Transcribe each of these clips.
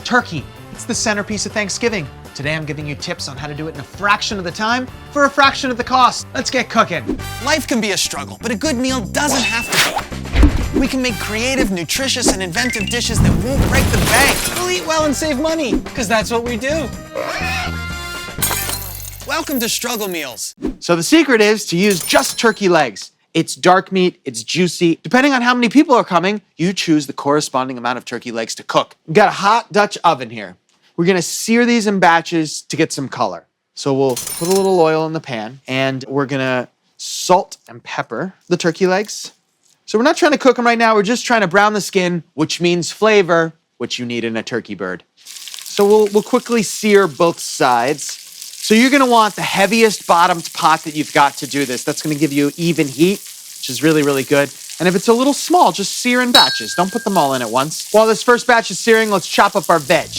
Turkey. It's the centerpiece of Thanksgiving. Today I'm giving you tips on how to do it in a fraction of the time for a fraction of the cost. Let's get cooking. Life can be a struggle, but a good meal doesn't have to be. We can make creative, nutritious, and inventive dishes that won't break the bank. We'll eat well and save money, because that's what we do. Welcome to Struggle Meals. So the secret is to use just turkey legs. It's dark meat, it's juicy. Depending on how many people are coming, you choose the corresponding amount of turkey legs to cook. We've got a hot Dutch oven here. We're gonna sear these in batches to get some color. So we'll put a little oil in the pan and we're gonna salt and pepper the turkey legs. So we're not trying to cook them right now, we're just trying to brown the skin, which means flavor, which you need in a turkey bird. So we'll quickly sear both sides. So you're gonna want the heaviest bottomed pot that you've got to do this. That's gonna give you even heat, which is really, really good. And if it's a little small, just sear in batches. Don't put them all in at once. While this first batch is searing, let's chop up our veg.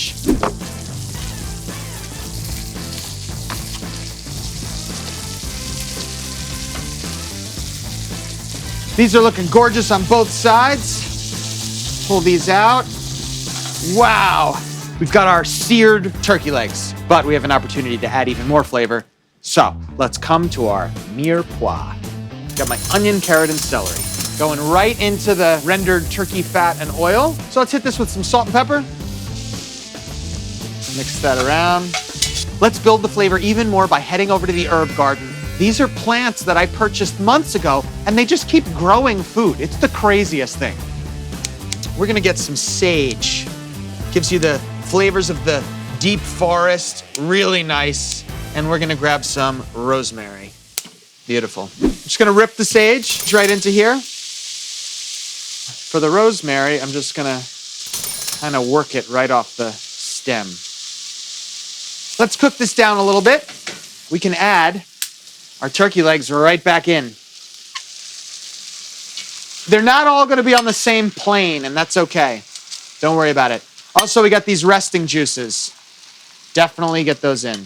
These are looking gorgeous on both sides. Pull these out. Wow. We've got our seared turkey legs, but we have an opportunity to add even more flavor. So let's come to our mirepoix. Got my onion, carrot, and celery. Going right into the rendered turkey fat and oil. So let's hit this with some salt and pepper. Mix that around. Let's build the flavor even more by heading over to the herb garden. These are plants that I purchased months ago, and they just keep growing food. It's the craziest thing. We're gonna get some sage. Gives you the flavors of the deep forest, really nice. And we're gonna grab some rosemary. Beautiful. I'm just gonna rip the sage right into here. For the rosemary, I'm just gonna kind of work it right off the stem. Let's cook this down a little bit. We can add our turkey legs right back in. They're not all gonna be on the same plane, and that's okay. Don't worry about it. Also, we got these resting juices. Definitely get those in.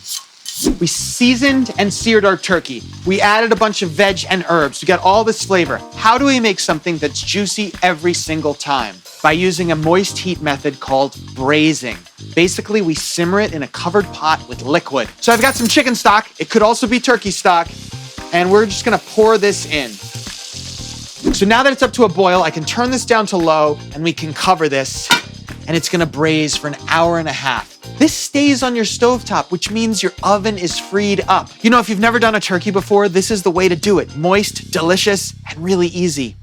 We seasoned and seared our turkey. We added a bunch of veg and herbs. We got all this flavor. How do we make something that's juicy every single time? By using a moist heat method called braising. Basically, we simmer it in a covered pot with liquid. So I've got some chicken stock. It could also be turkey stock. And we're just gonna pour this in. So now that it's up to a boil, I can turn this down to low and we can cover this. And it's gonna braise for an hour and a half. This stays on your stovetop, which means your oven is freed up. You know, if you've never done a turkey before, this is the way to do it. Moist, delicious, and really easy.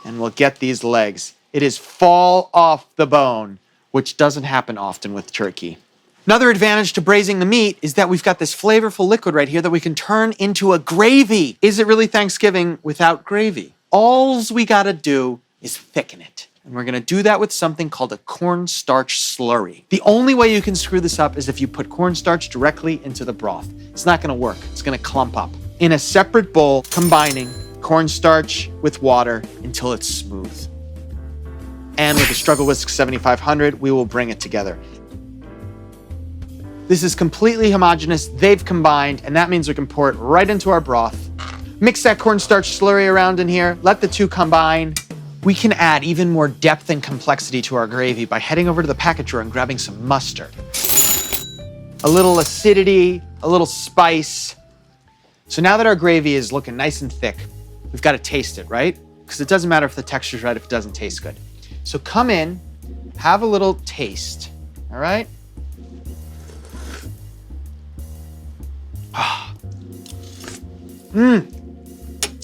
And we'll get these legs. It is fall off the bone, which doesn't happen often with turkey. Another advantage to braising the meat is that we've got this flavorful liquid right here that we can turn into a gravy. Is it really Thanksgiving without gravy? Alls we gotta do is thicken it. And we're gonna do that with something called a cornstarch slurry. The only way you can screw this up is if you put cornstarch directly into the broth. It's not gonna work, it's gonna clump up. In a separate bowl, combining cornstarch with water until it's smooth. And with the Struggle Whisk 7500, we will bring it together. This is completely homogeneous, they've combined, and that means we can pour it right into our broth. Mix that cornstarch slurry around in here, let the two combine. We can add even more depth and complexity to our gravy by heading over to the packet drawer and grabbing some mustard. A little acidity, a little spice. So now that our gravy is looking nice and thick, we've got to taste it, right? Because it doesn't matter if the texture's right if it doesn't taste good. So come in, have a little taste, all right?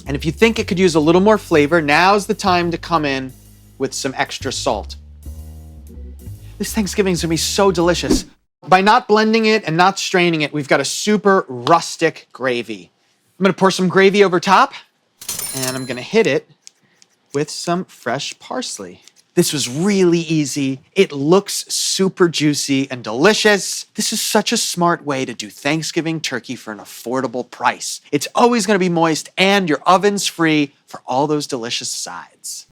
And if you think it could use a little more flavor, now's the time to come in with some extra salt. This Thanksgiving's gonna be so delicious. By not blending it and not straining it, we've got a super rustic gravy. I'm gonna pour some gravy over top, and I'm gonna hit it with some fresh parsley. This was really easy. It looks super juicy and delicious. This is such a smart way to do Thanksgiving turkey for an affordable price. It's always gonna be moist and your oven's free for all those delicious sides.